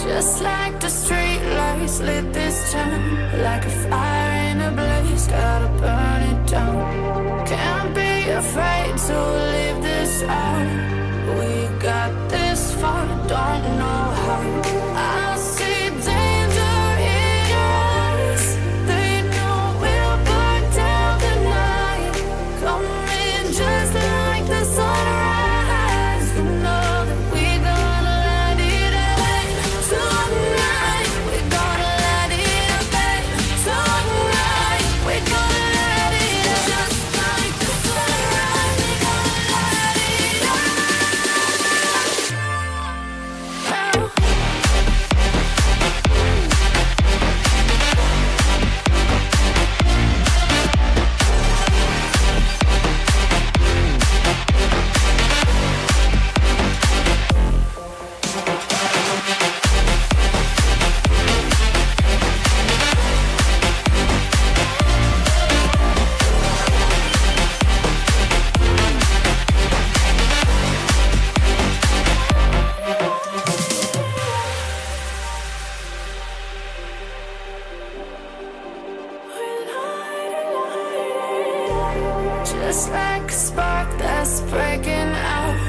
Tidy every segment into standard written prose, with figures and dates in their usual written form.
Just like the street lights lit this town, like a fire in a blaze, gotta burn it down. Can't be afraid to leave this out. We got this far, don't know how. I see danger in your eyes. They know we'll burn down the night. Coming just like the sunrise. You know that we're gonna let it away. Tonight, we're gonna let it away. Tonight, we're gonna let it away. Just like the sunrise, we're gonna let it away. Just like a spark that's breaking out.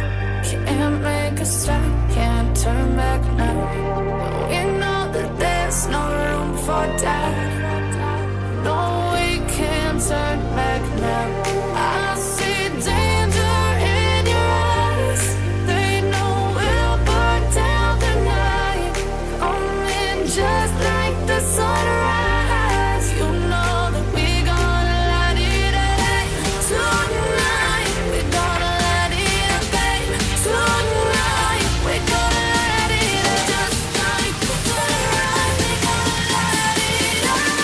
Can't make a stop, can't turn back now. We know that there's no room for doubt. No, we can't turn back now. I see danger in your eyes. They know we'll burn down the night. Coming just like the sunrise. You know that we're gonna let it away. Tonight, we're gonna let it away. Tonight, we're gonna let it away. Just like the sunrise, we're gonna let it away.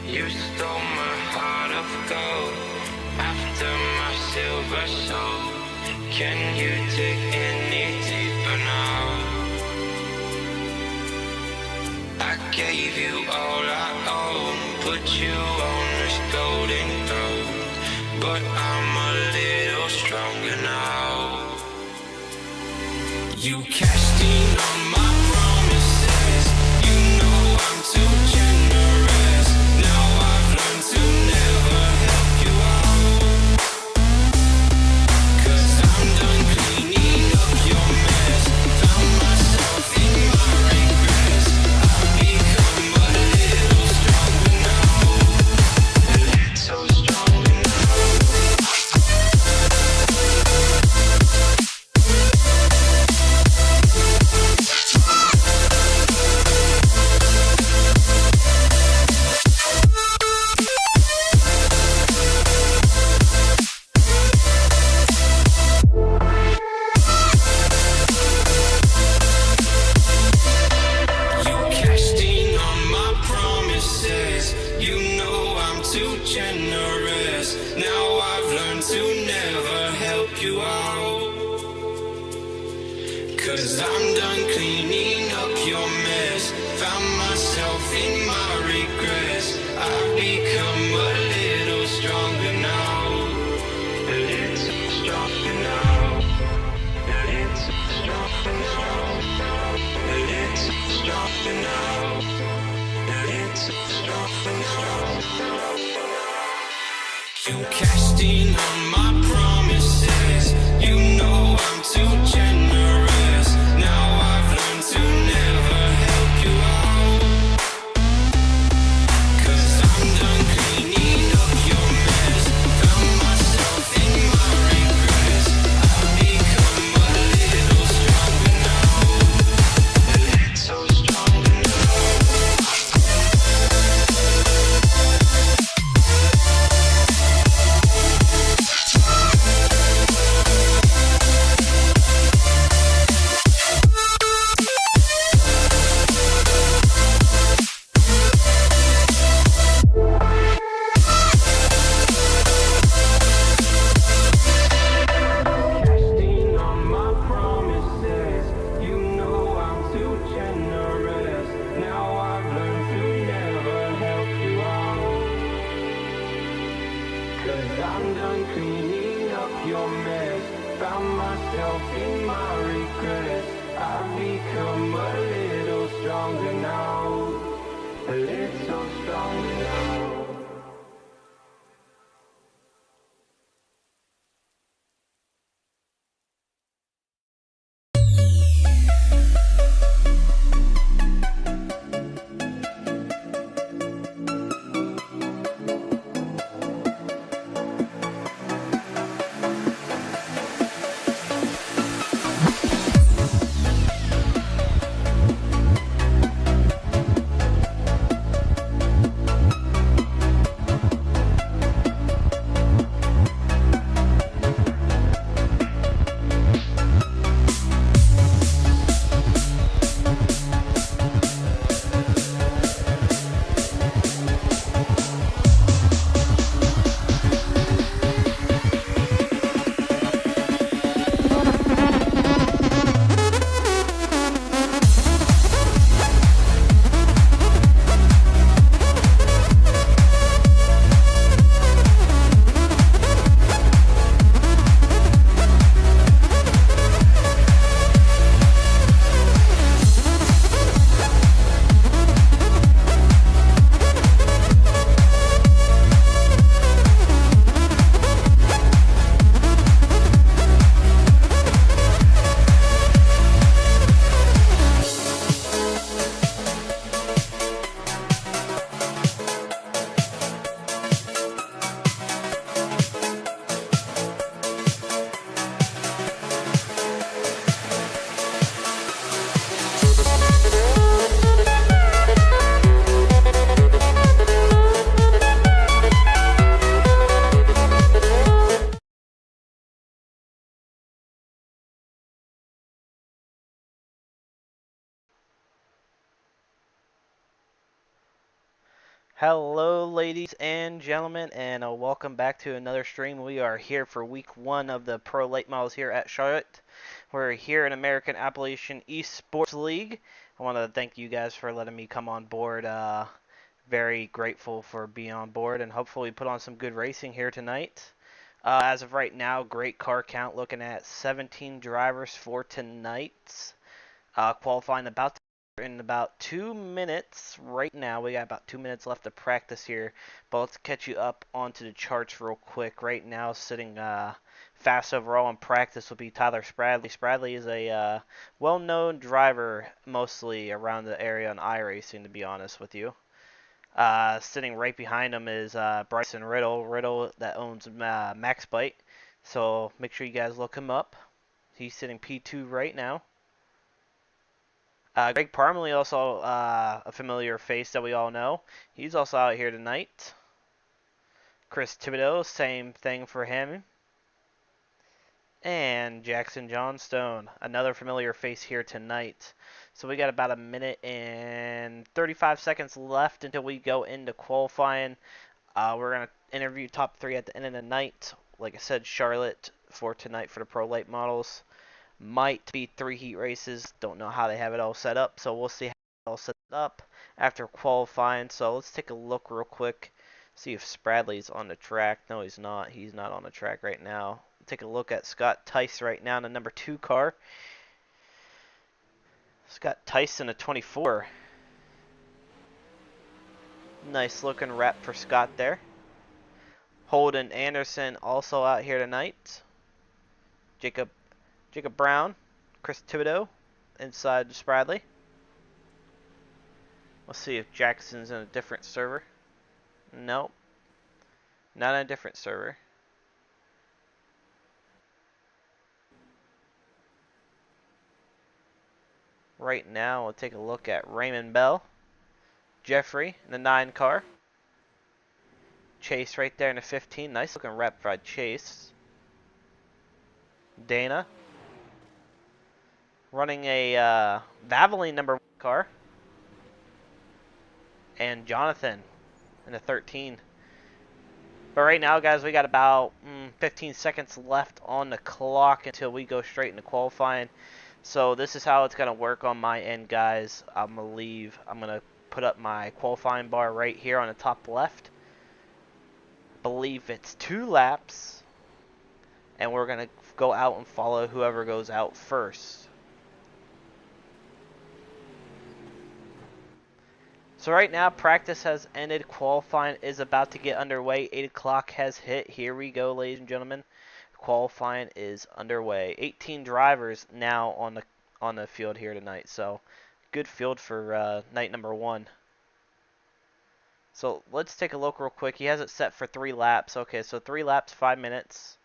You stole my heart of gold after my silver soul. Can you dig any deeper now? I gave you all I own, put you on this golden throne, but I'm a little stronger now. You cashed in on my promises. You know I'm too generous. Now I've learned to never help you out. 'Cause I'm done cleaning up your mess. Found myself in my regrets. I've become a little stronger now. A little stronger now. I'm done cleaning up your mess. Found myself in my regrets. I've become a little stronger now. A little stronger now. Hello, ladies and gentlemen, and welcome back to another stream. We are here for week 1 of the Pro Late Models here at Charlotte. We're here in American Appalachian E-Sports League. I want to thank you guys for letting me come on board. Very grateful for being on board, and hopefully put on some good racing here tonight. As of right now, great car count, looking at 17 drivers for tonight. Qualifying in about 2 minutes right now. We got about 2 minutes left to practice here, but let's catch you up onto the charts real quick. Right now, sitting fast overall in practice will be Tyler Spradley. Spradley is a well-known driver, mostly around the area on iRacing, to be honest with you. Sitting right behind him is Bryson Riddle. Riddle that owns MaxBite, so make sure you guys look him up. He's sitting P2 right now. Greg Parmalee, also a familiar face that we all know. He's also out here tonight. Chris Thibodeau, same thing for him. And Jackson Johnstone, another familiar face here tonight. So we got about a minute and 35 seconds left until we go into qualifying. We're going to interview top 3 at the end of the night. Like I said, Charlotte for tonight for the Pro Late Models. Might be 3 heat races. Don't know how they have it all set up, so we'll see how it all set up after qualifying. So let's take a look real quick, see if Spradley's on the track. No, he's not. He's not on the track right now. Take a look at Scott Tice right now in the number 2 car. Scott Tice in a 24. Nice looking wrap for Scott there. Holden Anderson also out here tonight. Jacob Brown, Chris Thibodeau inside Spradley. Let's see if Jackson's in a different server. Nope. Not in a different server. Right now, we'll take a look at Raymond Bell. Jeffrey in the 9 car. Chase right there in the 15. Nice looking wrap by Chase. Dana. Running a Valvoline number 1 car. And Jonathan in the 13. But right now, guys, we got about 15 seconds left on the clock until we go straight into qualifying. So this is how it's going to work on my end, guys. I'm going to put up my qualifying bar right here on the top left. believe it's 2 laps, and we're going to go out and follow whoever goes out first. So right now, practice has ended. Qualifying is about to get underway. 8 o'clock has hit. Here we go, ladies and gentlemen. Qualifying is underway. 18 drivers now on the field here tonight. So good field for night number 1. So let's take a look real quick. He has it set for 3 laps. Okay, so 3 laps, 5 minutes.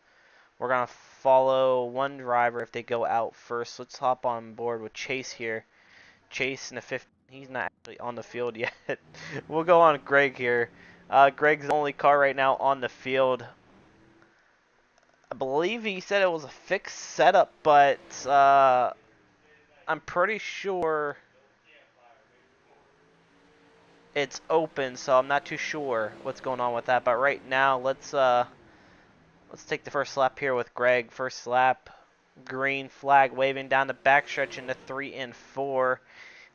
We're going to follow one driver if they go out first. Let's hop on board with Chase here. Chase in the 15. He's not actually on the field yet. We'll go on Greg here. Greg's the only car right now on the field. I believe he said it was a fixed setup, but I'm pretty sure it's open, so I'm not too sure what's going on with that. But right now, let's take the first lap here with Greg. First lap, green flag waving down the backstretch into 3 and 4.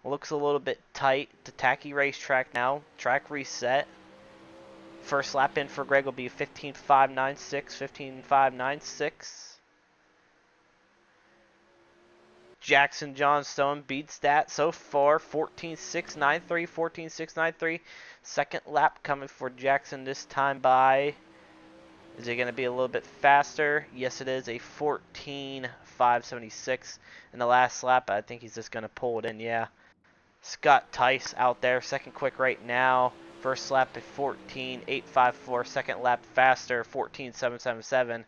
Looks a little bit tight. The tacky racetrack now. Track reset. First lap in for Greg will be 15.596. 15.596. Jackson Johnstone beats that so far. 14.693. 14.693. Second lap coming for Jackson this time by. Is it going to be a little bit faster? Yes, it is. A 14.576. In the last lap, I think he's just going to pull it in. Yeah. Scott Tice out there, second quick right now. First lap at 14.854. Second lap faster, 14.777.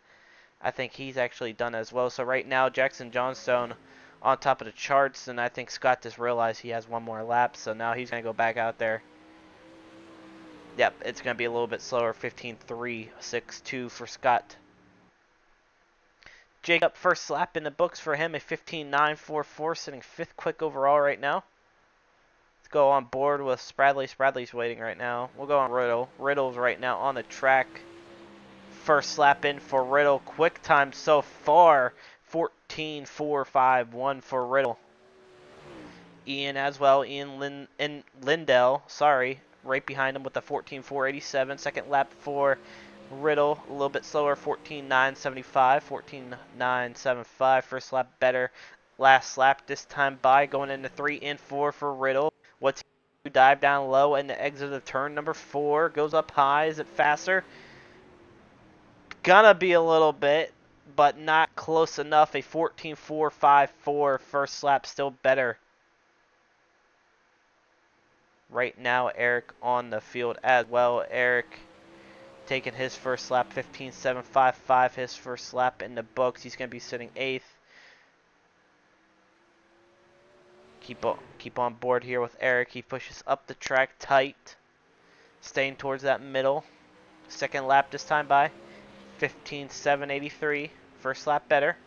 I think he's actually done as well. So right now, Jackson Johnstone on top of the charts, and I think Scott just realized he has one more lap, so now he's going to go back out there. Yep, it's going to be a little bit slower, 15.362 for Scott. Jacob, first lap in the books for him, a 15.944, sitting 5th quick overall right now. Go on board with Spradley. Spradley's waiting right now. We'll go on Riddle. Riddle's right now on the track. First lap in for Riddle. Quick time so far. 14.451 for Riddle. Ian as well. Ian Lindell. Sorry. Right behind him with the 14.487. Second lap for Riddle. A little bit slower. 14.975. 14.975. First lap better. Last lap this time by. Going into 3 and 4 for Riddle. What's he do? Dive down low and the exit of turn number 4. Goes up high. Is it faster? Gonna be a little bit, but not close enough. A 14.454. First lap still better. Right now, Eric on the field as well. Eric taking his first lap. 15.755. His first lap in the books. He's going to be sitting 8th. Keep on board here with Eric. He pushes up the track tight, staying towards that middle. Second lap this time by 15.783. First lap better.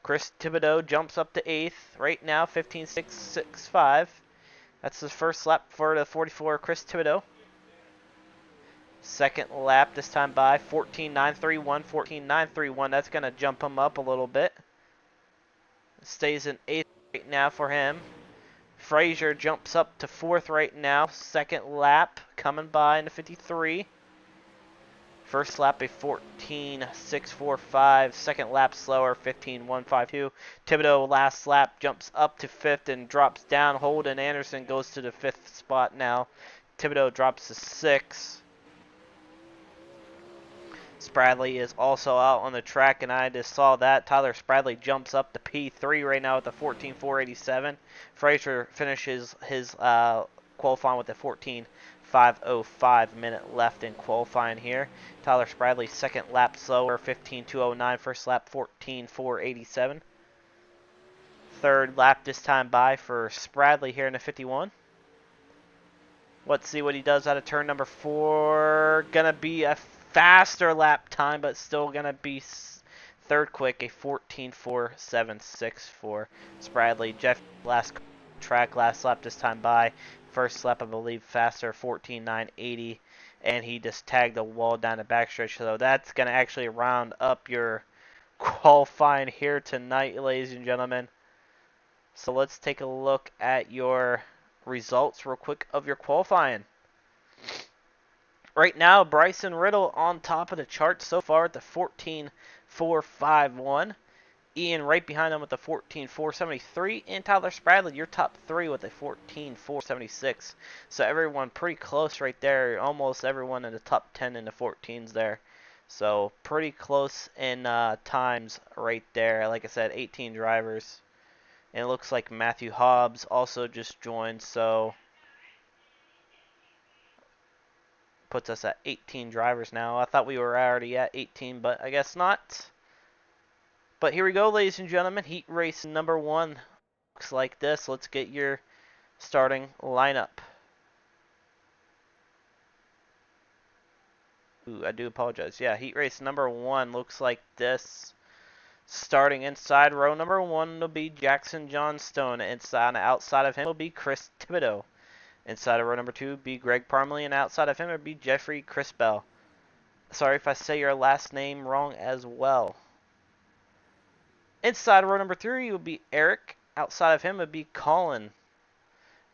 Chris Thibodeau jumps up to 8th right now, 15.665. That's his first lap for the 44 Chris Thibodeau. Second lap this time by 14.931. 14.931. That's going to jump him up a little bit. Stays in 8th right now for him. Frazier jumps up to 4th right now. Second lap coming by in the 53. First lap a 14.645. Second lap slower, 15.152. Thibodeau last lap jumps up to 5th and drops down. Holden Anderson goes to the 5th spot now. Thibodeau drops to 6th. Spradley is also out on the track, and I just saw that. Tyler Spradley jumps up to P3 right now with the 14.487. Frazier finishes his qualifying with the 14.505 minute left in qualifying here. Tyler Spradley second lap slower, 15.209. First lap 14.487. Third lap this time by for Spradley here in the 51. Let's see what he does out of turn number 4. Gonna be a faster lap time, but still gonna be third quick, a 14.476 for Spradley. Jeff last track, last lap this time by. First lap, I believe, faster, 14.980, and he just tagged the wall down the backstretch. So that's gonna actually round up your qualifying here tonight, ladies and gentlemen. So let's take a look at your results real quick of your qualifying. Right now, Bryson Riddle on top of the chart so far at the 14.451. Ian right behind him with the 14.473. And Tyler Spradley, your top three with a 14.476. So everyone pretty close right there. Almost everyone in the top 10 in the 14s there. So pretty close in times right there. Like I said, 18 drivers. And it looks like Matthew Hobbs also just joined. So puts us at 18 drivers now. I thought we were already at 18, but I guess not. But here we go, ladies and gentlemen. Heat race number 1 looks like this. Let's get your starting lineup. Ooh, I do apologize. Yeah, heat race number 1 looks like this. Starting inside row number 1 will be Jackson Johnstone. Outside of him will be Chris Thibodeau. Inside of row number 2 will be Greg Parmalee, and outside of him will be Jeffrey Crispell. Sorry if I say your last name wrong as well. Inside of row number 3 will be Eric. Outside of him would be Colin.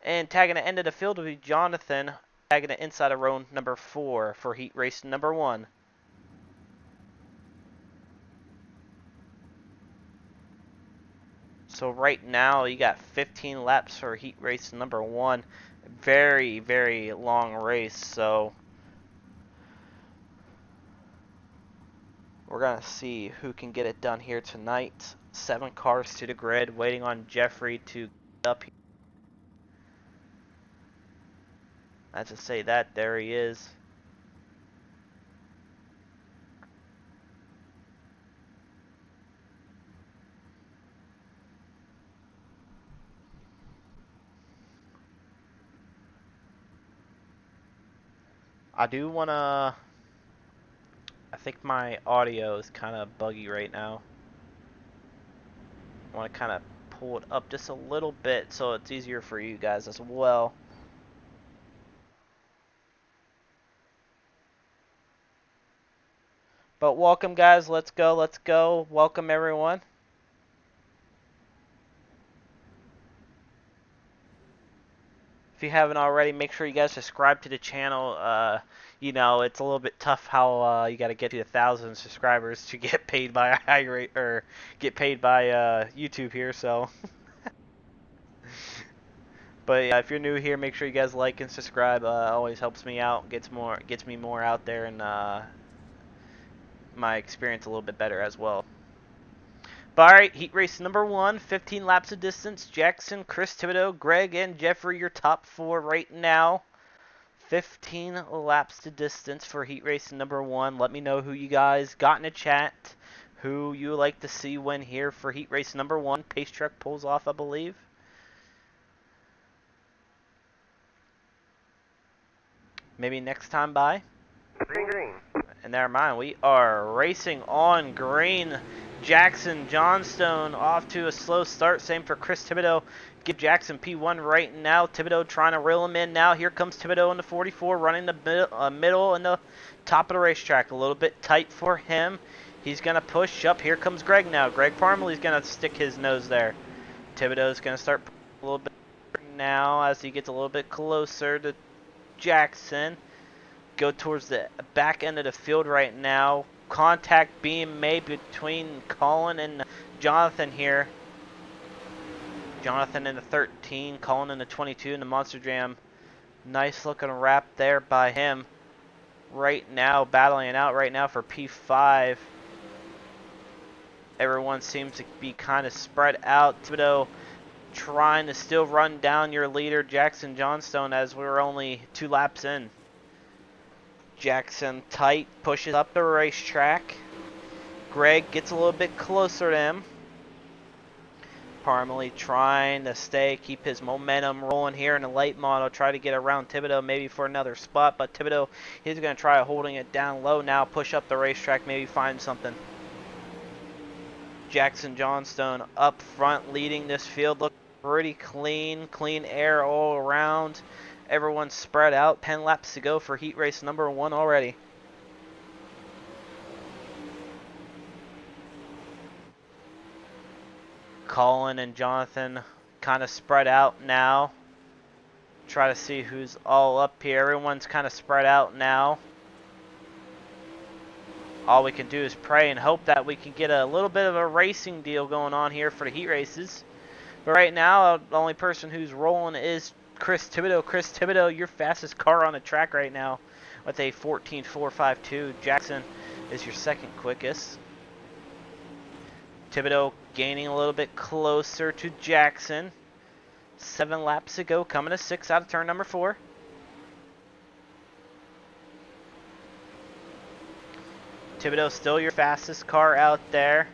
And tagging the end of the field will be Jonathan. Tagging the inside of row number 4 for heat race number 1. So right now you got 15 laps for heat race number 1. Very, very long race. So we're going to see who can get it done here tonight. 7 cars to the grid, waiting on Jeffrey to get up here. I just say that, there he is. I do want to... I think my audio is kind of buggy right now. I want to kind of pull it up just a little bit so it's easier for you guys as well. But welcome, guys. Let's go. Let's go. Welcome, everyone. If you haven't already, make sure you guys subscribe to the channel. You know, it's a little bit tough how you got to get to 1,000 subscribers to get paid by get paid by YouTube here. So, but yeah, if you're new here, make sure you guys like and subscribe. Always helps me out. Gets me more out there, and my experience a little bit better as well. But alright, heat race number 1, 15 laps of distance. Jackson, Chris Thibodeau, Greg, and Jeffrey, your top 4 right now. 15 laps to distance for heat race number 1. Let me know who you guys got in the chat, who you like to see win here for heat race number 1. Pace truck pulls off, I believe. Maybe next time by. Green. And never mind, we are racing on green. Jackson Johnstone off to a slow start. Same for Chris Thibodeau. Give Jackson P1 right now. Thibodeau trying to reel him in now. Here comes Thibodeau in the 44, running the middle and the top of the racetrack. A little bit tight for him. He's going to push up. Here comes Greg now. Greg Parmalee is going to stick his nose there. Thibodeau's going to start a little bit now as he gets a little bit closer to Jackson. Go towards the back end of the field right now. Contact being made between Colin and Jonathan here. Jonathan in the 13, Colin in the 22 in the Monster Jam. Nice looking wrap there by him. Right now, battling it out right now for P5. Everyone seems to be kind of spread out. Thibodeau trying to still run down your leader, Jackson Johnstone, as we're only 2 laps in. Jackson tight, pushes up the racetrack. Greg gets a little bit closer to him. Parmalee trying to keep his momentum rolling here in the late model. Try to get around Thibodeau maybe for another spot, but Thibodeau is going to try holding it down low now, push up the racetrack, maybe find something. Jackson Johnstone up front leading this field. Look pretty clean air all around. Everyone's spread out. 10 laps to go for heat race number 1 already. Colin and Jonathan kind of spread out now. Try to see who's all up here. Everyone's kind of spread out now. all we can do is pray and hope that we can get a little bit of a racing deal going on here for the heat races. But right now, the only person who's rolling is Chris Thibodeau. Chris Thibodeau, your fastest car on the track right now with a 14.452. Jackson is your second quickest. Thibodeau gaining a little bit closer to Jackson. 7 laps to go, coming to 6 out of turn number 4. Thibodeau still your fastest car out there.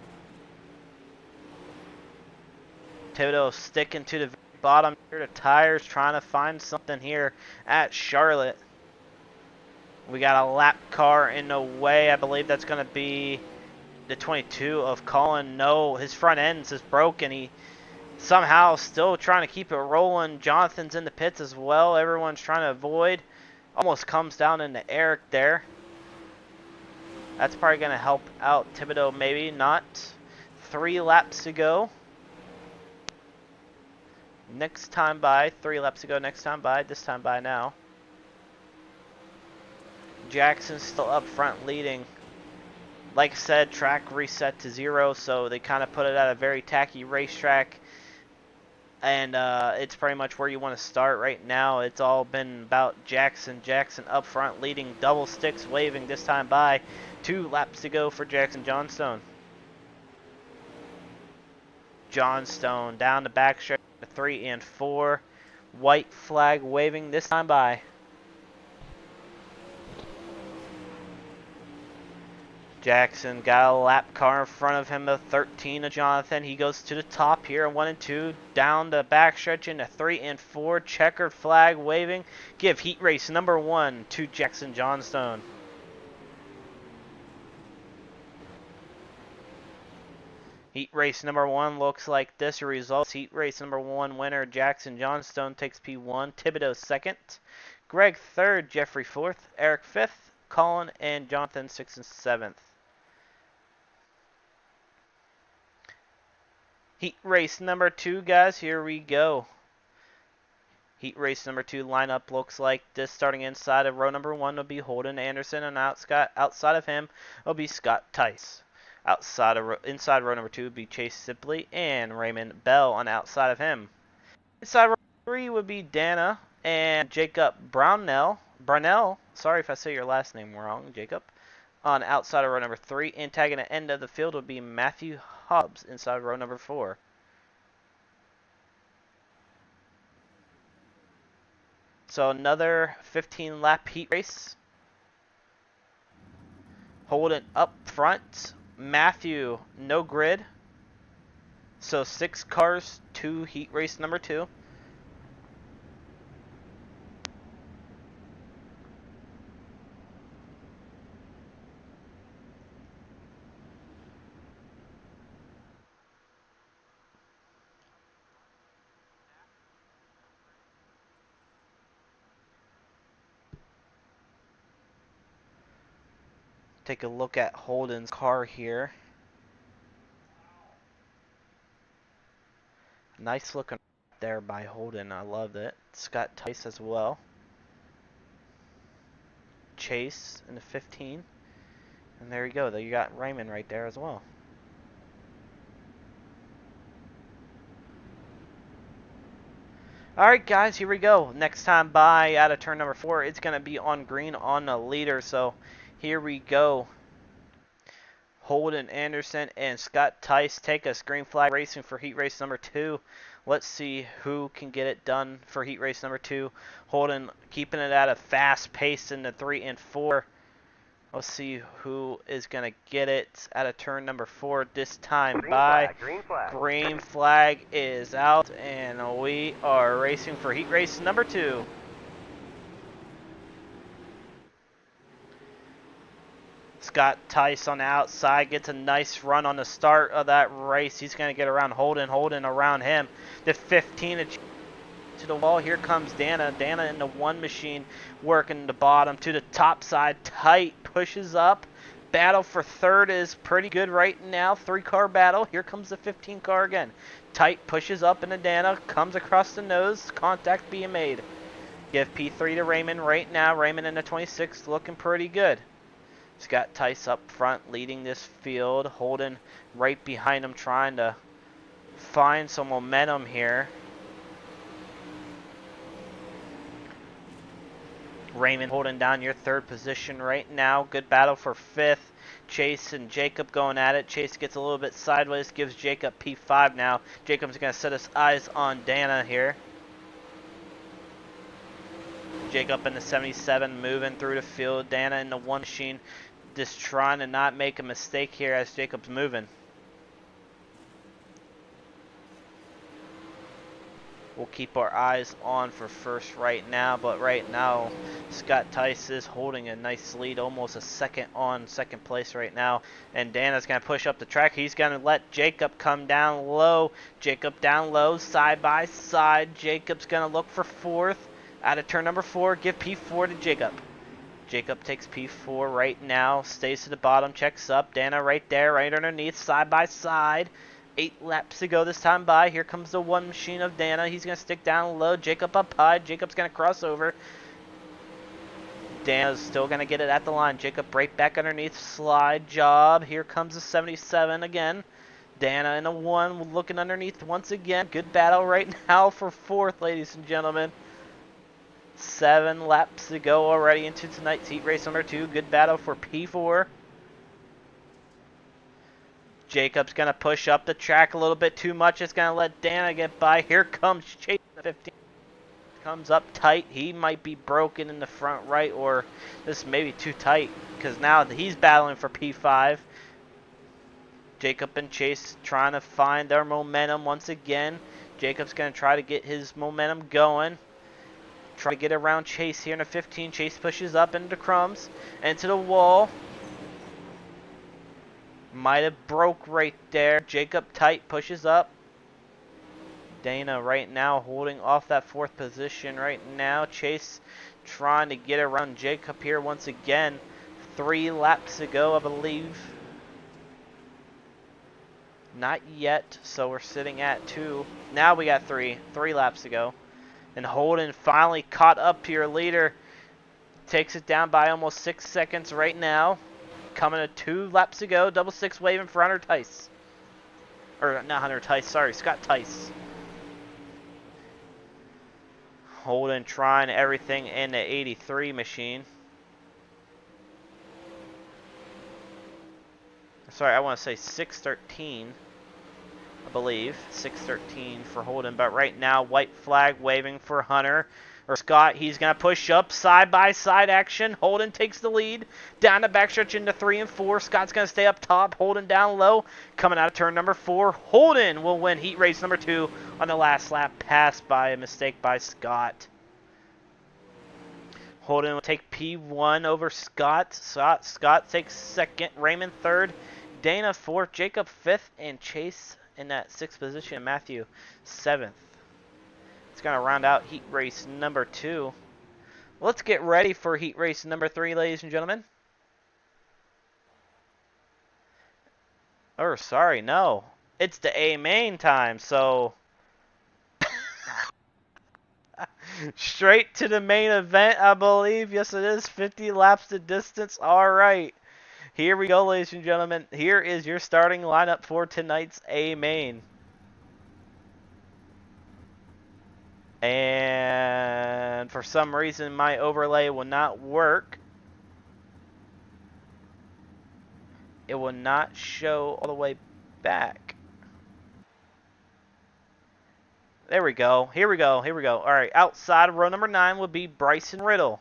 Thibodeau sticking to the bottom here, the tires, trying to find something here at Charlotte. We got a lap car in the way. I believe that's going to be the 22 of Colin. No, his front end is broken. He somehow still trying to keep it rolling. Jonathan's in the pits as well. Everyone's trying to avoid. Almost comes down into Eric there. That's probably going to help out Thibodeau, maybe not. 3 laps to go. Next time by, 3 laps to go, next time by, this time by now. Jackson's still up front leading. Like I said, track reset to 0, so they kind of put it at a very tacky racetrack. And it's pretty much where you want to start right now. It's all been about Jackson. Jackson up front leading, double sticks waving this time by. 2 laps to go for Jackson Johnstone. Johnstone down the backstretch. 3 and 4. White flag waving this time by. Jackson got a lap car in front of him, a 13 of Jonathan. He goes to the top here, 1 and 2. Down the backstretch into 3 and 4. Checkered flag waving. Give heat race number 1 to Jackson Johnstone. Heat race number 1 looks like this. Results: heat race number 1 winner Jackson Johnstone takes P1, Thibodeau 2nd, Greg 3rd, Jeffrey 4th, Eric 5th, Colin and Jonathan 6th and 7th. Heat race number 2, guys, here we go. Heat race number 2 lineup looks like this. Starting inside of row number 1 will be Holden Anderson, and outside of him will be Scott Tice. Inside row number 2 would be Chase Sibley and Raymond Bell on outside of him. Inside row 3 would be Dana and Jacob Brownell, sorry if I say your last name wrong, Jacob, on outside of row number 3. And tagging the end of the field would be Matthew Hobbs inside row number 4. So another 15 lap heat race. Holden up front. Matthew, no grid. So 6 cars to heat race number 2. Take a look at Holden's car here. Nice looking there by Holden. I loved it. Scott Tice as well. Chase in the 15. And there you go. You got Raymond right there as well. Alright guys, here we go. Next time by out of turn number 4, it's going to be on green on the leader. So here we go. Holden Anderson and Scott Tice take us green flag racing for heat race number 2. Let's see who can get it done for heat race number 2. Holden keeping it at a fast pace in the 3 and 4. Let's see who is going to get it out of turn number 4 this time by. Green flag is out, and we are racing for heat race number 2. Scott Tice on the outside gets a nice run on the start of that race. He's going to get around Holden around him. The 15 to the wall. Here comes Dana. Dana in the 1 machine working the bottom to the top side. Tight pushes up. Battle for 3rd is pretty good right now. 3-car battle. Here comes the 15 car again. Tight pushes up into Dana. Comes across the nose. Contact being made. Give P3 to Raymond right now. Raymond in the 26 looking pretty good. Scott Tice up front leading this field. Holden right behind him trying to find some momentum here. Raymond holding down your third position right now. Good battle for fifth. Chase and Jacob going at it. Chase gets a little bit sideways, gives Jacob P5 now. Jacob's going to set his eyes on Dana here. Jacob in the 77 moving through the field. Dana in the one machine just trying to not make a mistake here as Jacob's moving. We'll keep our eyes on for first right now, but right now Scott Tice is holding a nice lead, almost a second on second place right now. And Dana's going to push up the track. He's going to let Jacob come down low. Jacob down low, side by side. Jacob's going to look for fourth. Out of turn number 4, give P4 to Jacob. Jacob takes P4 right now, stays to the bottom, checks up. Dana right there, right underneath, side by side. 8 laps to go this time by. Here comes the one machine of Dana. He's going to stick down low. Jacob up high. Jacob's going to cross over. Dana's still going to get it at the line. Jacob right back underneath. Slide job. Here comes the 77 again. Dana in a 1 looking underneath once again. Good battle right now for fourth, ladies and gentlemen. 7 laps to go already into tonight's heat race number 2. Good battle for P4. Jacob's going to push up the track a little bit too much. It's going to let Dana get by. Here comes Chase. 15 comes up tight. He might be broken in the front right, or this may be too tight because now he's battling for P5. Jacob and Chase trying to find their momentum once again. Jacob's going to try to get his momentum going. Try to get around Chase here in a 15. Chase pushes up into crumbs, into the wall. Might have broke right there. Jacob tight pushes up. Dana right now holding off that 4th position right now. Chase trying to get around Jacob here once again. 3 laps to go, I believe. Not yet, so we're sitting at 2. Now we got 3 laps to go. And Holden finally caught up to your leader. Takes it down by almost 6 seconds right now. Coming to 2 laps to go. Double 6 waving for Hunter Tice. Or not Hunter Tice, sorry, Scott Tice. Holden trying everything in the 83 machine. Sorry, I want to say 613. I believe 613 for Holden, but right now white flag waving for Hunter or Scott. He's gonna push up, side by side action. Holden takes the lead down the backstretch into 3 and 4. Scott's gonna stay up top. Holden down low, coming out of turn number 4. Holden will win heat race number 2 on the last lap, passed by a mistake by Scott. Holden will take P1 over Scott. Scott takes 2nd, Raymond 3rd, Dana 4th, Jacob 5th, and Chase in that 6th position, Matthew 7th. It's going to round out heat race number 2. Let's get ready for heat race number 3, ladies and gentlemen. Or, sorry, no. It's the A main time, so... Straight to the main event, I believe. Yes, it is. 50 laps the distance. All right. Here we go, ladies and gentlemen. Here is your starting lineup for tonight's A main. And for some reason, my overlay will not work. It will not show all the way back. There we go. Here we go. Here we go. All right. Outside of row number 9 will be Bryson Riddle.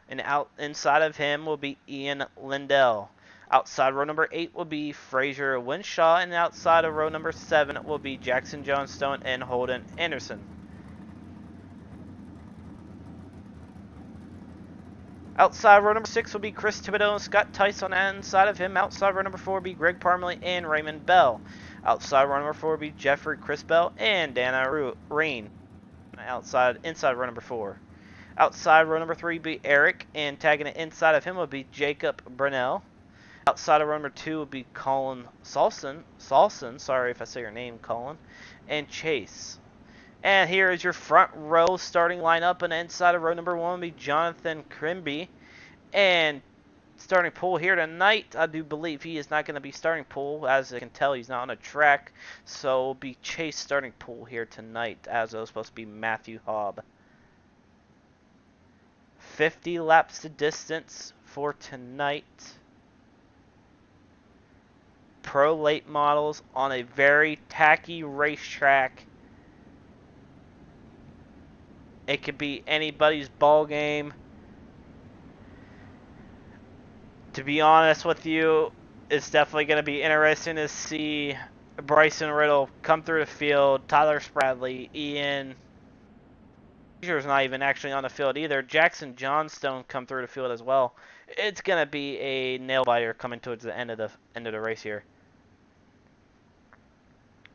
And inside of him will be Ian Lindell. Outside row number 8 will be Fraser Winshaw. And outside of row number 7 will be Jackson Johnstone and Holden Anderson. Outside row number 6 will be Chris Thibodeau and Scott Tice. On the inside of him, outside row number 4 will be Greg Parmalee and Raymond Bell. Outside row number 4 will be Jeffrey Crisbell and Dana Rain. Inside row number 4. Outside row number 3 will be Eric, and tagging it inside of him will be Jacob Brunell. Outside of row number 2 will be Colin Salson, sorry if I say your name, Colin, and Chase. And here is your front row starting lineup, and inside of row number 1 will be Jonathan Crimby and starting pole here tonight. I do believe he is not going to be starting pole. As I can tell, he's not on a track. So it'll be Chase starting pole here tonight, as it was supposed to be Matthew Hobb. 50 laps to distance for tonight. Pro late models on a very tacky racetrack. It could be anybody's ball game. To be honest with you, it's definitely going to be interesting to see Bryson Riddle come through the field, Tyler Spradley, Ian. Is not even actually on the field either. Jackson Johnstone come through the field as well. It's going to be a nail biter coming towards the end of the race here.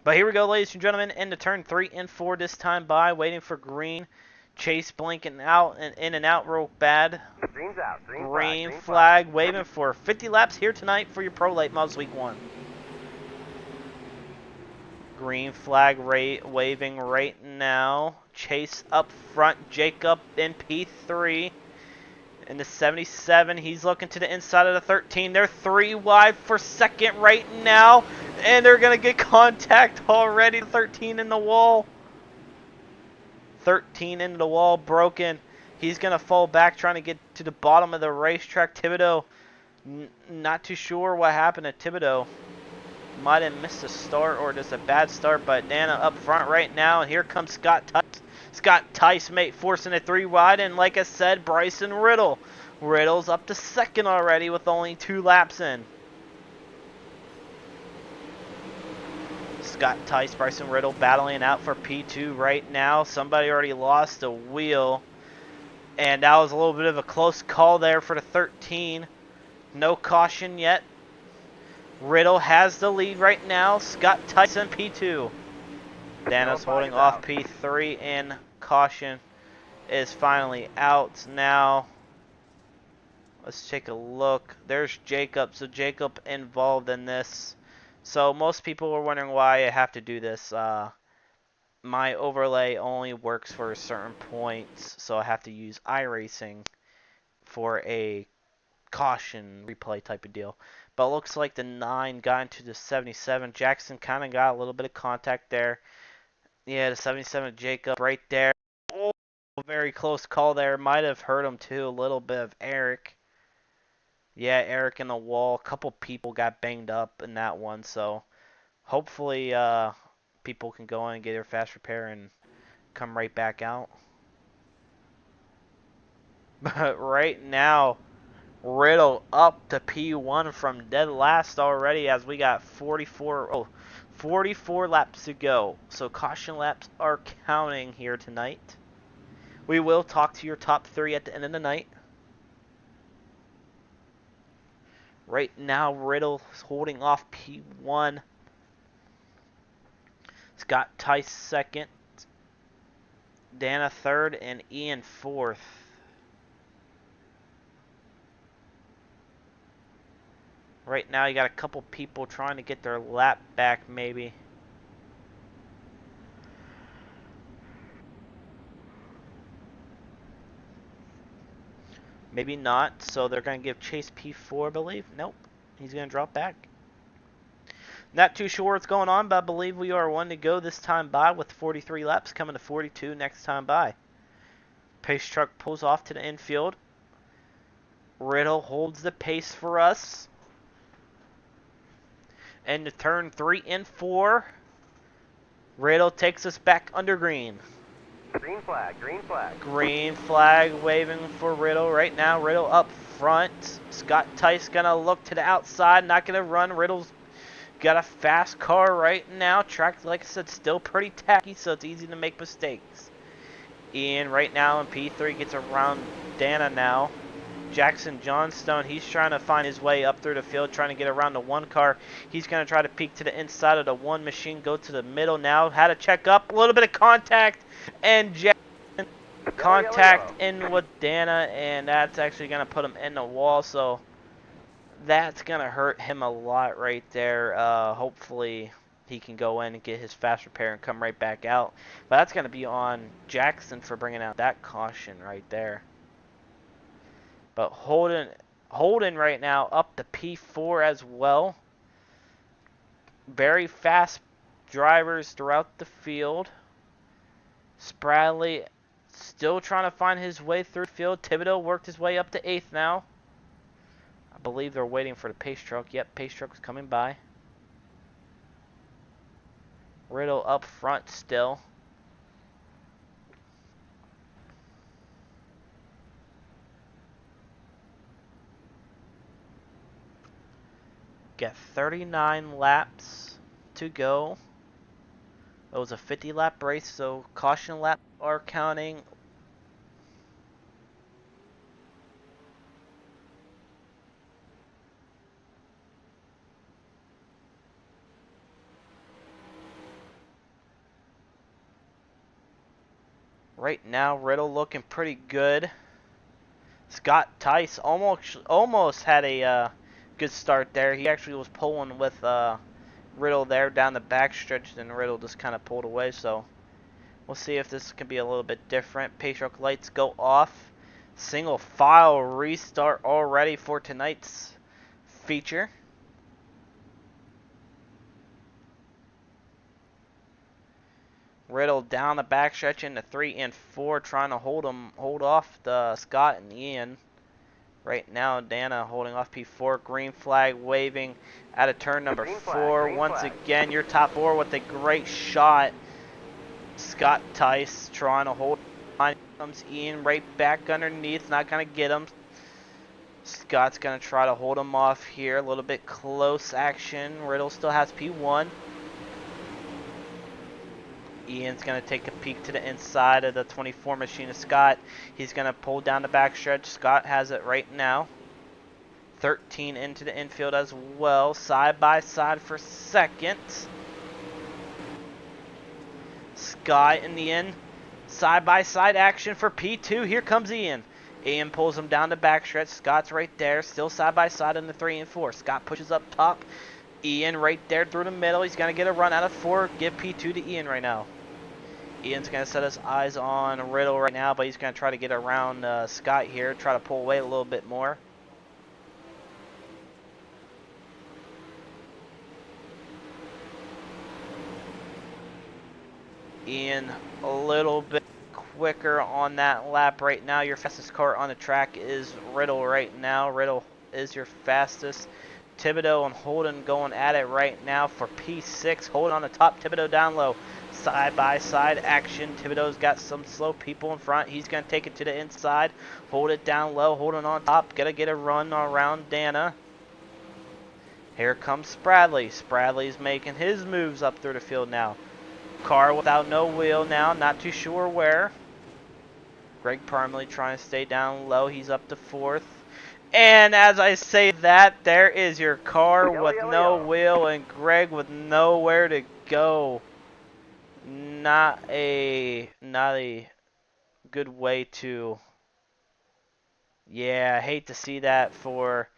But here we go, ladies and gentlemen, into turn 3 and 4 this time by, waiting for green. Chase blinking out and in and out real bad. Green's out. Green flag waving for 50 laps here tonight for your Pro Late Models Week 1. Green flag waving right now. Chase up front. Jacob in P3. In the 77, he's looking to the inside of the 13. They're 3 wide for second right now. And they're going to get contact already. 13 in the wall. 13 into the wall, broken. He's going to fall back trying to get to the bottom of the racetrack. Thibodeau, not too sure what happened to Thibodeau. Might have missed a start or just a bad start, but Dana up front right now. And here comes Scott Tice. Scott Tice, mate, forcing it 3 wide. And like I said, Bryson Riddle. Riddle's up to second already with only 2 laps in. Scott Tice, Bryson Riddle battling out for P2 right now. Somebody already lost a wheel. And that was a little bit of a close call there for the 13. No caution yet. Riddle has the lead right now. Scott Tice in P2. Dana's holding off P3, and caution is finally out now. Let's take a look. There's Jacob. So Jacob involved in this. So most people were wondering why I have to do this. My overlay only works for certain points, so I have to use iRacing for a caution replay type of deal. But it looks like the 9 got into the 77. Jackson kind of got a little bit of contact there. Yeah, the 77 Jacob right there. Oh, very close call there. Might have hurt him too. A little bit of Eric. Yeah, Eric in the wall. A couple people got banged up in that one. So hopefully people can go in and get their fast repair and come right back out. But right now, Riddle up to P1 from dead last already, as we got 44 laps to go. So caution laps are counting here tonight. We will talk to your top 3 at the end of the night. Right now, Riddle is holding off P1. Scott Tice second. Dana third, and Ian fourth. Right now, you got a couple people trying to get their lap back, maybe. Maybe not, so they're going to give Chase P4, I believe. Nope, he's going to drop back. Not too sure what's going on, but I believe we are 1 to go this time by with 43 laps, coming to 42 next time by. Pace truck pulls off to the infield. Riddle holds the pace for us. And to turn 3 and 4, Riddle takes us back under green. Green flag, green flag. Green flag waving for Riddle right now. Riddle up front. Scott Tice gonna look to the outside, not gonna run. Riddle's got a fast car right now. Track, like I said, still pretty tacky, so it's easy to make mistakes. Ian right now in P3 gets around Dana now. Jackson Johnstone, he's trying to find his way up through the field, trying to get around the 1 car. He's going to try to peek to the inside of the 1 machine, go to the middle now. Had to check up, a little bit of contact, and Jackson contact in with Dana, and that's actually going to put him in the wall, so that's going to hurt him a lot right there. Hopefully he can go in and get his fast repair and come right back out. But that's going to be on Jackson for bringing out that caution right there. But holding Holden right now up to P4 as well. Very fast drivers throughout the field. Spradley still trying to find his way through the field. Thibodeau worked his way up to 8th now. I believe they're waiting for the pace truck. Yep, pace truck is coming by. Riddle up front still. Got 39 laps to go. It was a 50 lap race, so caution laps are counting. Right now, Riddle looking pretty good. Scott Tice almost had a good start there. He actually was pulling with Riddle there down the backstretch, and Riddle just kind of pulled away. So we'll see if this can be a little bit different. Pace truck lights go off. Single file restart already for tonight's feature. Riddle down the backstretch into 3 and 4, trying to hold off the Scott and Ian. Right now, Dana holding off P4. Green flag waving at a turn number 4. Once again, your top 4 with a great shot. Scott Tice trying to hold on. Comes Ian right back underneath. Not going to get him. Scott's going to try to hold him off here. A little bit close action. Riddle still has P1. Ian's going to take a peek to the inside of the 24 machine of Scott. He's going to pull down the backstretch. Scott has it right now. 13 into the infield as well. Side by side for second. Scott in the end. Side by side action for P2. Here comes Ian. Ian pulls him down the backstretch. Scott's right there. Still side by side in the 3 and 4. Scott pushes up top. Ian right there through the middle. He's going to get a run out of 4. Give P2 to Ian right now. Ian's going to set his eyes on Riddle right now, but he's going to try to get around Scott here, try to pull away a little bit more. Ian a little bit quicker on that lap right now. Your fastest car on the track is Riddle right now. Riddle is your fastest. Thibodeau and Holden going at it right now for P6. Holden on the top, Thibodeau down low. Side by side action. Thibodeau's got some slow people in front. He's going to take it to the inside. Hold it down low. Holden on top. Got to get a run around Dana. Here comes Spradley. Spradley's making his moves up through the field now. Car without no wheel now. Not too sure where. Greg Parmley trying to stay down low. He's up to 4th. And as I say that, there is your car with no wheel and Greg with nowhere to go. Not a good way to. Yeah, I hate to see that for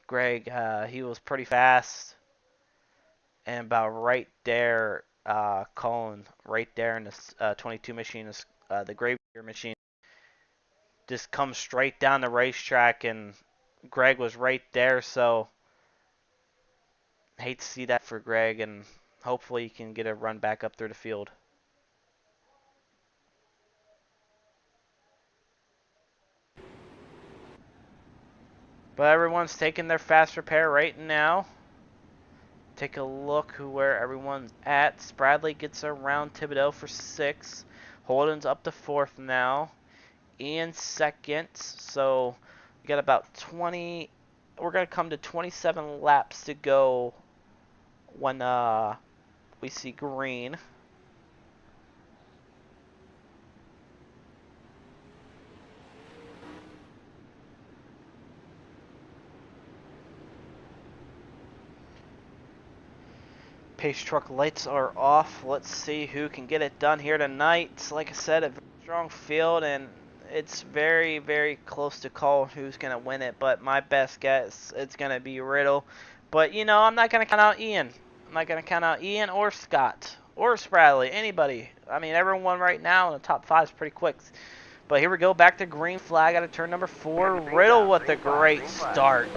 Greg. He was pretty fast and about right there. Colin right there in the 22 machine, the Graveyard machine, just comes straight down the racetrack, and Greg was right there. So hate to see that for Greg, and hopefully he can get a run back up through the field. But everyone's taking their fast repair right now. Take a look where everyone's at. Spradley gets around Thibodeau for 6. Holden's up to 4th now. Ian 2nd. So we got about 20. We're going to come to 27 laps to go when we see green. Pace truck lights are off. Let's see who can get it done here tonight. Like I said, a very strong field, and it's very, very close to call who's going to win it. But my best guess, it's going to be Riddle. But, you know, I'm not going to count out Ian. I'm not going to count out Ian or Scott or Spradley, anybody. I mean, everyone right now in the top 5 is pretty quick. But here we go, back to green flag out of turn number 4. Green Riddle flag, with a green flag, great green flag. start.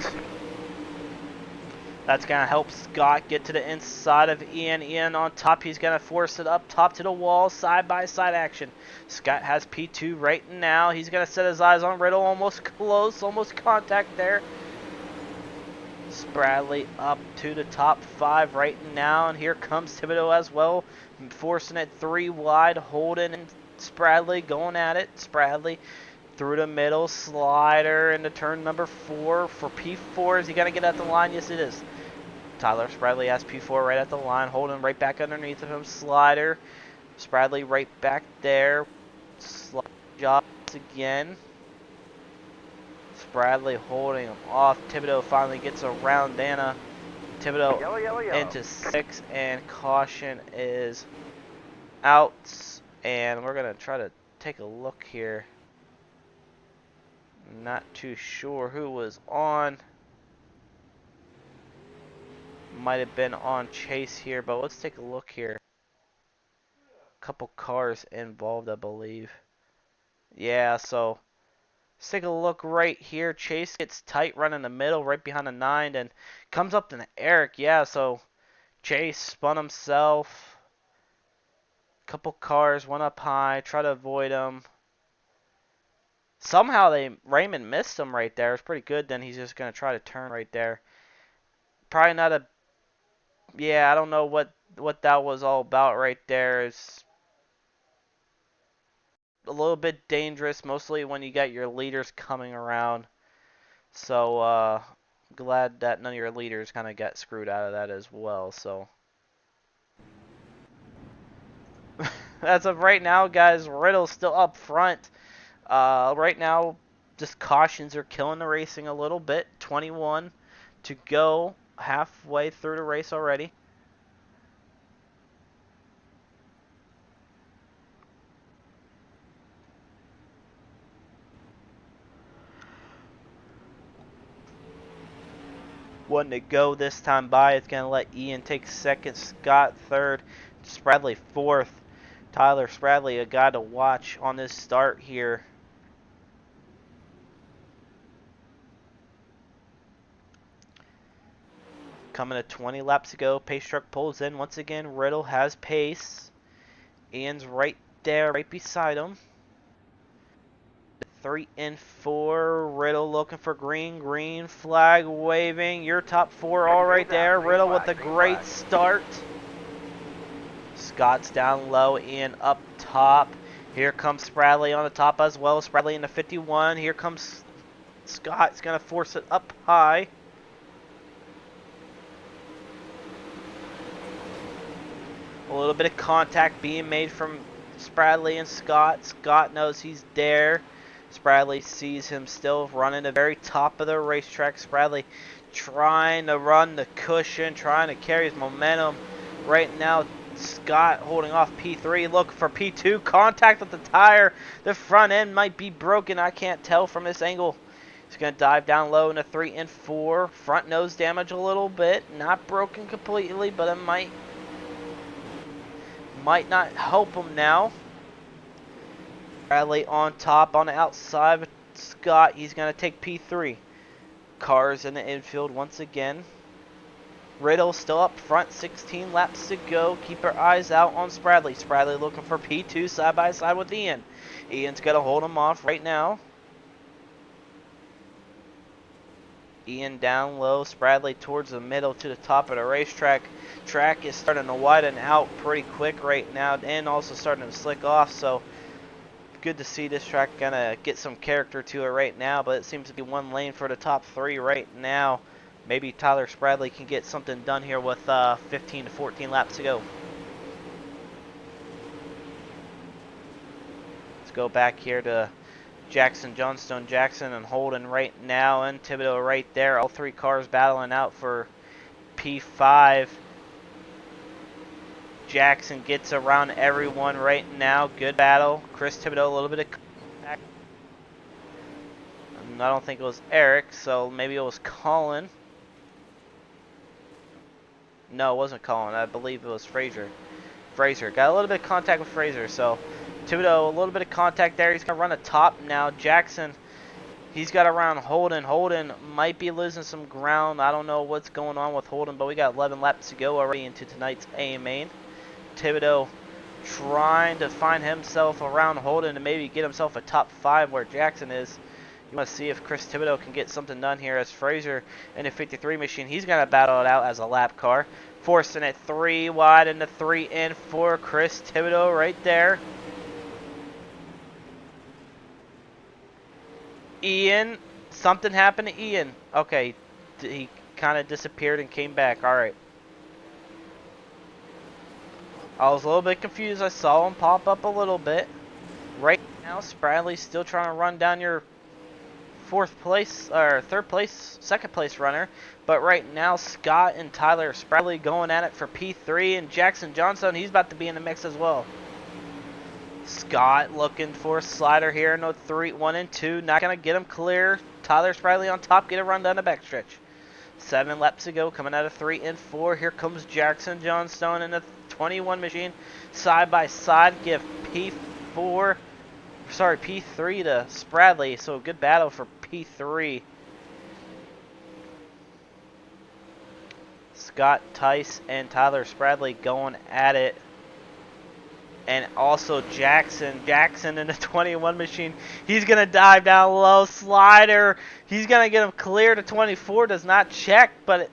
That's going to help Scott get to the inside of Ian. Ian on top. He's going to force it up top to the wall. Side-by-side action. Scott has P2 right now. He's going to set his eyes on Riddle. Almost close. Almost contact there. Spradley up to the top 5 right now. And here comes Thibodeau as well. Forcing it 3 wide. Holden and Spradley going at it. Spradley through the middle, slider into turn number 4 for P4. Is he going to get at the line? Yes, it is. Tyler Spradley has P4 right at the line, holding right back underneath of him. Slider. Spradley right back there. Slide jobs again. Spradley holding him off. Thibodeau finally gets around Dana. Thibodeau Yellow, yellow, yellow. into 6, and caution is out. And we're going to try to take a look here. Not too sure who was on. Might have been on Chase here, but let's take a look here. Couple cars involved, I believe. Yeah, so let's take a look right here. Chase gets tight, running the middle, right behind the 9, and comes up to Eric. Yeah, so Chase spun himself. Couple cars went up high, try to avoid him. Somehow Raymond missed him right there. It's pretty good. Then he's just gonna try to turn right there. Probably not a. Yeah, I don't know what that was all about right there. It's a little bit dangerous, mostly when you got your leaders coming around. So glad that none of your leaders kind of got screwed out of that as well. So as of right now, guys, Riddle's still up front. Right now, just cautions are killing the racing a little bit. 21 to go, halfway through the race already. One to go this time by. It's going to let Ian take second, Scott third, Spradley fourth. Tyler Spradley, a guy to watch on this start here. Coming to 20 laps to go. Pace truck pulls in once again. Riddle has pace. Ian's right there, right beside him. 3 and 4. Riddle looking for green. Green flag waving. Your top 4 all right there. Riddle with a great start. Scott's down low. Ian up top. Here comes Spradley on the top as well. Spradley in the 51. Here comes Scott. He's going to force it up high. A little bit of contact being made from Spradley and Scott. Scott knows he's there. Spradley sees him still running the very top of the racetrack. Spradley trying to run the cushion, trying to carry his momentum. Right now, Scott holding off P3. Look for P2. Contact with the tire. The front end might be broken. I can't tell from this angle. He's going to dive down low into 3 and 4. Front nose damage a little bit. Not broken completely, but it might not help him now. Bradley on top on the outside with Scott. He's going to take P3. Cars in the infield once again. Riddle still up front. 16 laps to go. Keep our eyes out on Spradley. Spradley looking for P2 side by side with Ian. Ian's going to hold him off right now. Ian down low. Spradley towards the middle to the top of the racetrack. Track is starting to widen out pretty quick right now and also starting to slick off, so good to see this track gonna get some character to it right now, but it seems to be one lane for the top 3 right now. Maybe Tyler Spradley can get something done here with 15 to 14 laps to go. Let's go back here to Jackson, Johnstone, Jackson, and Holden right now, and Thibodeau right there. All 3 cars battling out for P5. Jackson gets around everyone right now. Good battle. Chris Thibodeau, a little bit of contact. I don't think it was Eric, so maybe it was Colin. No, it wasn't Colin. I believe it was Fraser. Fraser got a little bit of contact with Fraser, so Thibodeau, a little bit of contact there. He's going to run a top now. Jackson, he's got around Holden. Holden might be losing some ground. I don't know what's going on with Holden, but we got 11 laps to go already into tonight's A main. Thibodeau trying to find himself around Holden and maybe get himself a top 5 where Jackson is. You want to see if Chris Thibodeau can get something done here as Fraser in a 53 machine. He's going to battle it out as a lap car. Forcing it 3 wide into 3 in for Chris Thibodeau right there. Ian, something happened to Ian. Okay, he kind of disappeared and came back. All right. I was a little bit confused. I saw him pop up a little bit. Right now, Spradley's still trying to run down your second place runner. But right now, Scott and Tyler Spradley going at it for P3, and Jackson Johnstone, he's about to be in the mix as well. Scott looking for a slider here in the 1 and 2, not gonna get him clear. Tyler Spradley on top, get a run down the backstretch. 7 laps to go, coming out of 3 and 4. Here comes Jackson Johnstone in the 21 machine, side by side. Give P3 to Spradley. So good battle for P3. Scott Tice and Tyler Spradley going at it. And also Jackson in the 21 machine. He's going to dive down low. Slider. He's going to get him clear to 24. Does not check, but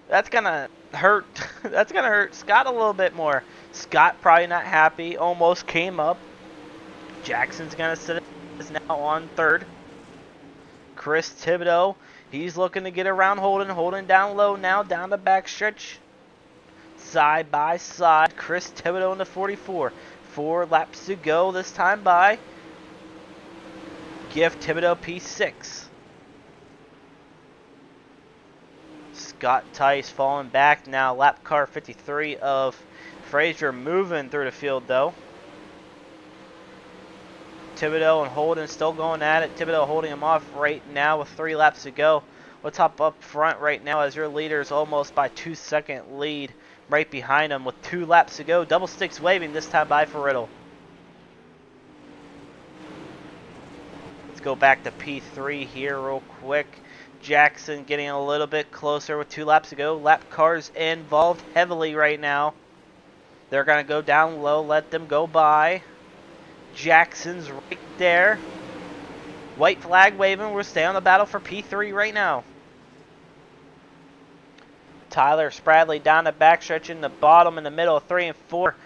that's going to hurt. That's going to hurt Scott a little bit more. Scott probably not happy. Almost came up. Jackson's going to sit is now on 3rd. Chris Thibodeau. He's looking to get around Holden. Holden down low now. Down the backstretch. Side by side. Chris Thibodeau in the 44. 4 laps to go this time by. Give Thibodeau P6. Scott Tice falling back now. Lap car 53 of Fraser moving through the field though. Thibodeau and Holden still going at it. Thibodeau holding him off right now with 3 laps to go. What's up front right now as your leader is almost by 2-second lead. Right behind him with 2 laps to go. Double sticks waving this time by for Riddle. Let's go back to P3 here real quick. Jackson getting a little bit closer with 2 laps to go. Lap cars involved heavily right now. They're going to go down low. Let them go by. Jackson's right there. White flag waving. We'll stay on the battle for P3 right now. Tyler Spradley down the backstretch in the bottom in the middle of 3 and 4.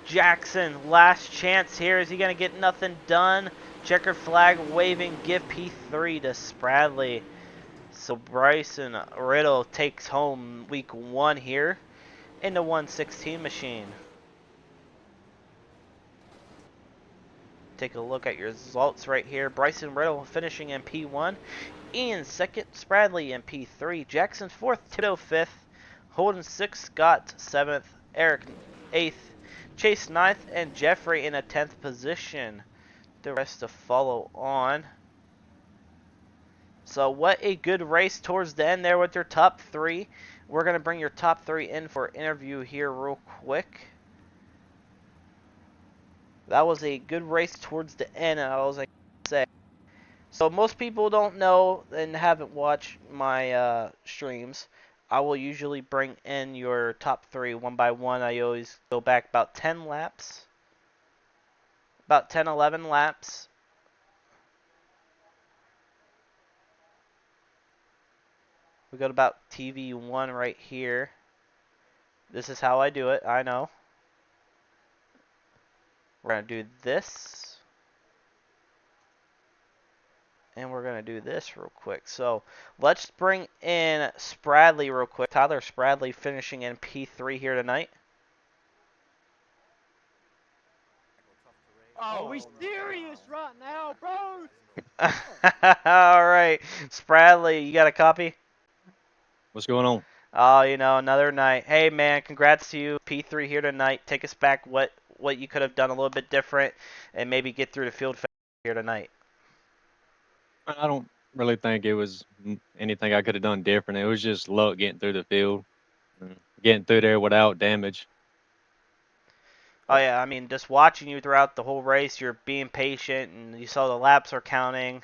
Jackson, last chance here. Is he going to get nothing done? Checkered flag waving. Give P3 to Spradley. So Bryson Riddle takes home week 1 here in the 116 machine. Take a look at your results right here. Bryson Riddle finishing in P1. Ian 2nd. Spradley in P3. Jackson 4th. Thibodeau 5th. Holden 6th, Scott 7th, Eric 8th, Chase 9th, and Jeffrey in a 10th position. The rest to follow on. So what a good race towards the end there with your top 3. We're going to bring your top 3 in for an interview here real quick. That was a good race towards the end, I was like to say. So most people don't know and haven't watched my streams. I will usually bring in your top 3 one by one. I always go back about 10 laps. About 10, 11 laps. We go to about TV1 right here. This is how I do it, I know. We're going to do this. And we're going to do this real quick. So let's bring in Spradley real quick. Tyler Spradley finishing in P3 here tonight. Oh, we serious right now, bro? All right. Spradley, you got a copy? What's going on? Oh, you know, another night. Hey, man, congrats to you. P3 here tonight. Take us back what you could have done a little bit different and maybe get through the field here tonight. I don't really think it was anything I could have done different. It was just luck getting through the field, getting through there without damage. Oh yeah, I mean, just watching you throughout the whole race, you're being patient, and you saw the laps are counting.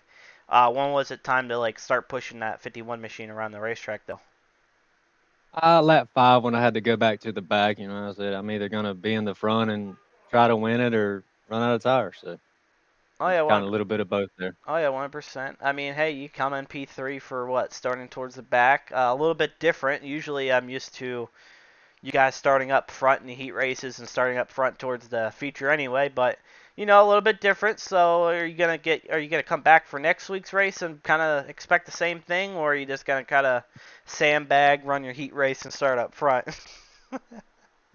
When was it time to like start pushing that 51 machine around the racetrack though? Lap 5 when I had to go back to the back, I said I'm either gonna be in the front and try to win it or run out of tires. So Oh yeah, kind of a little bit of both there. Oh yeah, 100%. I mean, hey, you come in P3 for what? Starting towards the back, a little bit different. Usually, I'm used to you guys starting up front in the heat races and starting up front towards the feature anyway, but a little bit different. So, are you gonna come back for next week's race and kind of expect the same thing, or are you just gonna kind of sandbag, run your heat race, and start up front?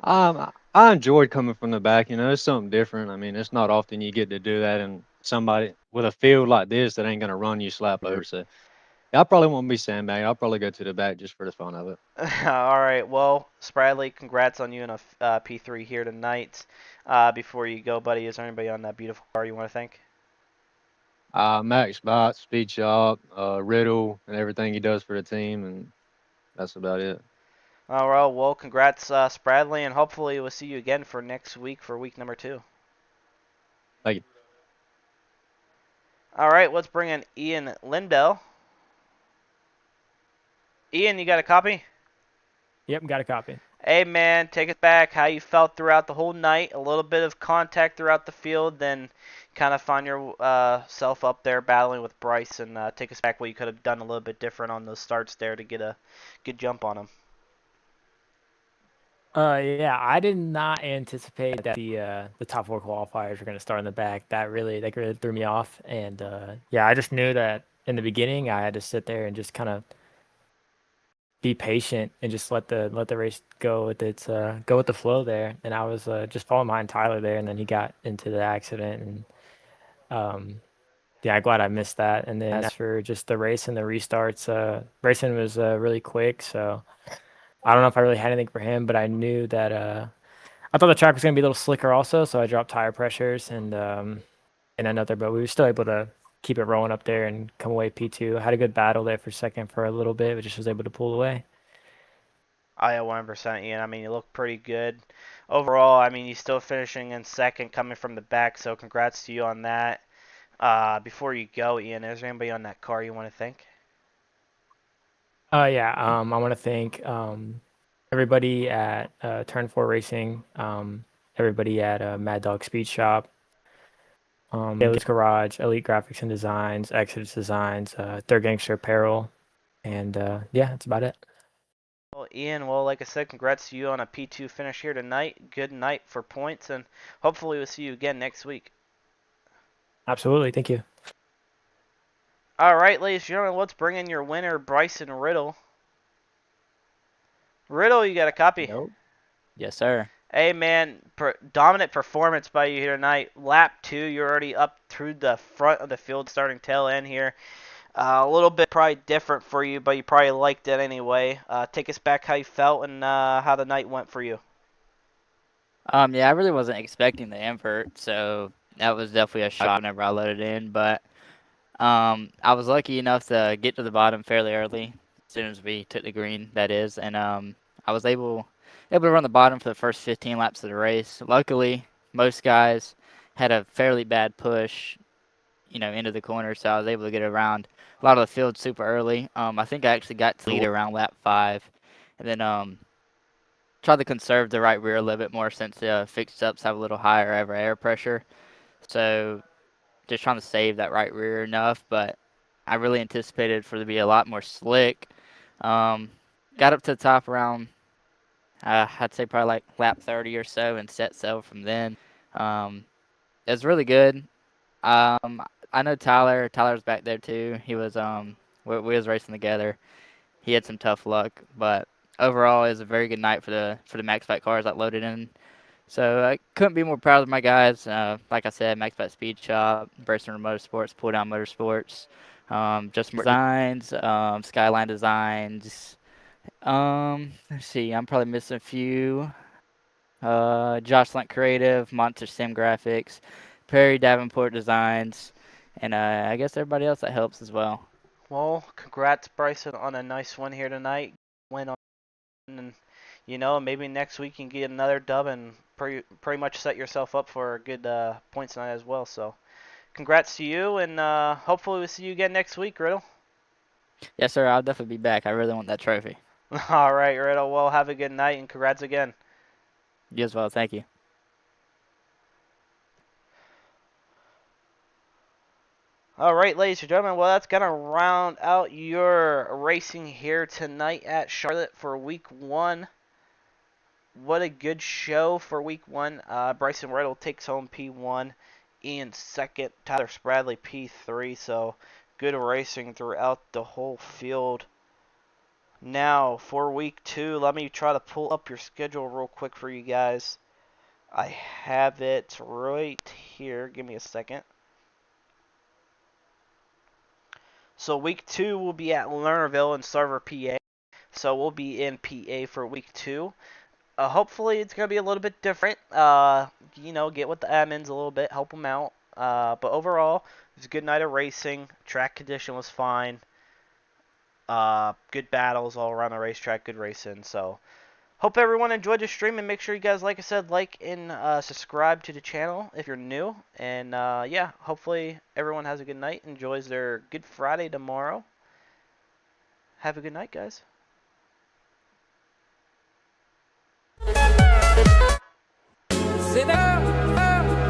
I enjoyed coming from the back. It's something different. I mean, it's not often you get to do that, and somebody with a field like this that ain't gonna run you slap over. So I probably won't be sandbagging. I'll probably go to the back just for the fun of it. All right. Well, Spradley, congrats on you in a P3 here tonight. Before you go, buddy, is there anybody on that beautiful car you want to thank? Max Bot, Speed Shop, Riddle, and everything he does for the team, and that's about it. All right. Well, congrats, Spradley, and hopefully we'll see you again for next week for week number 2. Thank you. All right. Let's bring in Ian Lindell. Ian, you got a copy? Yep, got a copy. Hey, man, take it back. How you felt throughout the whole night? A little bit of contact throughout the field, then kind of find yourself up there battling with Bryce, and take us back what you could have done a little bit different on those starts there to get a good jump on him. Yeah, I did not anticipate that the top 4 qualifiers were going to start in the back. That really threw me off. And yeah, I just knew that in the beginning I had to sit there and just kind of be patient and just let the race go with the flow there. And I was just following behind Tyler there, and then he got into the accident, and yeah, I'm glad I missed that. And then as for just the race and the restarts, racing was really quick, so I don't know if I really had anything for him, but I knew that I thought the track was going to be a little slicker also, so I dropped tire pressures and another, but we were still able to keep it rolling up there and come away P2. I had a good battle there for second for a little bit, but just was able to pull away. I 100%, Ian. I mean, you look pretty good. Overall, I mean, you're still finishing in second coming from the back, so congrats to you on that. Before you go, Ian, is there anybody on that car you want to thank? Yeah, I want to thank everybody at Turn 4 Racing, everybody at Mad Dog Speed Shop, Daly's Garage, Elite Graphics and Designs, Exodus Designs, Third Gangster Apparel, and yeah, that's about it. Well, Ian, like I said, congrats to you on a P2 finish here tonight. Good night for points, and hopefully we'll see you again next week. Absolutely, thank you. All right, ladies and gentlemen, let's bring in your winner, Bryson Riddle. Riddle, you got a copy? Nope. Yes, sir. Hey, man, dominant performance by you here tonight. Lap 2, you're already up through the front of the field starting tail end here. A little bit probably different for you, but you probably liked it anyway. Take us back how you felt and how the night went for you. Yeah, I really wasn't expecting the invert, so that was definitely a shock whenever I loaded in. But I was lucky enough to get to the bottom fairly early, as soon as we took the green, that is, and I was able to run the bottom for the first 15 laps of the race. Luckily, most guys had a fairly bad push, into the corner, so I was able to get around a lot of the field super early. I think I actually got to lead around lap 5, and then tried to conserve the right rear a little bit more since fixed ups have a little higher air pressure. So just trying to save that right rear enough, but I really anticipated for it to be a lot more slick. Got up to the top around, I'd say probably like lap 30 or so, and set sail from then. It was really good. I know Tyler's back there too. He was we was racing together. He had some tough luck, but overall it was a very good night for the Max Pack cars that loaded in. So I couldn't be more proud of my guys. Like I said, Max Pack Speed Shop, Burster Motorsports, Pull Down Motorsports, Just Designs, Skyline Designs. Let's see, I'm probably missing a few. Josh Link Creative, Monster Sim Graphics, Perry Davenport Designs, and I guess everybody else that helps as well. Well, congrats, Bryson, on a nice one here tonight. Win on, and maybe next week you can get another dub and pretty much set yourself up for a good points night as well. So congrats to you, and hopefully we'll see you again next week, Riddle. Yes, sir. I'll definitely be back. I really want that trophy. All right, Riddle. Well, have a good night, and congrats again. You as well. Thank you. All right, ladies and gentlemen, well, that's going to round out your racing here tonight at Charlotte for Week 1. What a good show for Week 1. Bryson Riddle takes home P1, Ian second, Tyler Spradley P3, so good racing throughout the whole field. Now, for Week 2, let me try to pull up your schedule real quick for you guys. I have it right here. Give me a second. So Week 2 will be at Lernerville in Server, PA. So we'll be in PA for Week 2. Hopefully it's going to be a little bit different. Get with the admins a little bit, help them out. But overall, it was a good night of racing. Track condition was fine. Good battles all around the racetrack, good racing. So hope everyone enjoyed the stream, and make sure you guys, like I said, like and subscribe to the channel if you're new. And yeah, hopefully everyone has a good night, enjoys their Good Friday tomorrow. Have a good night, guys. Sit up, yeah.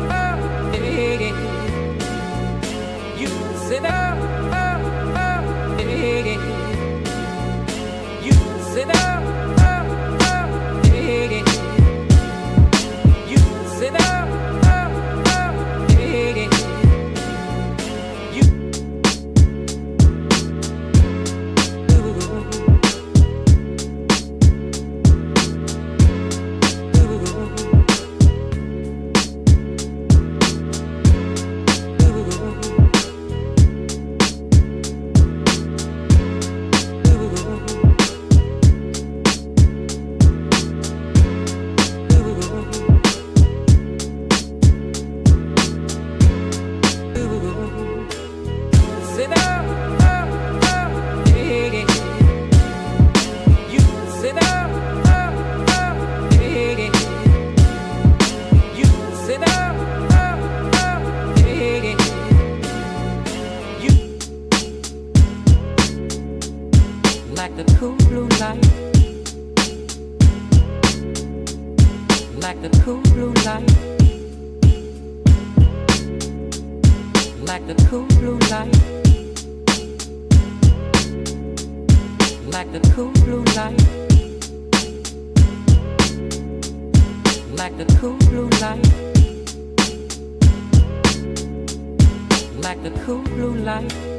You sit up, yeah. You sit up, yeah. You sit up, yeah. Sit up, yeah. You sit up, yeah. You sit up, yeah. You like the cool blue light, like the cool blue light, like the cool blue light. Like the cool blue light, like the cool blue light, like the cool blue light.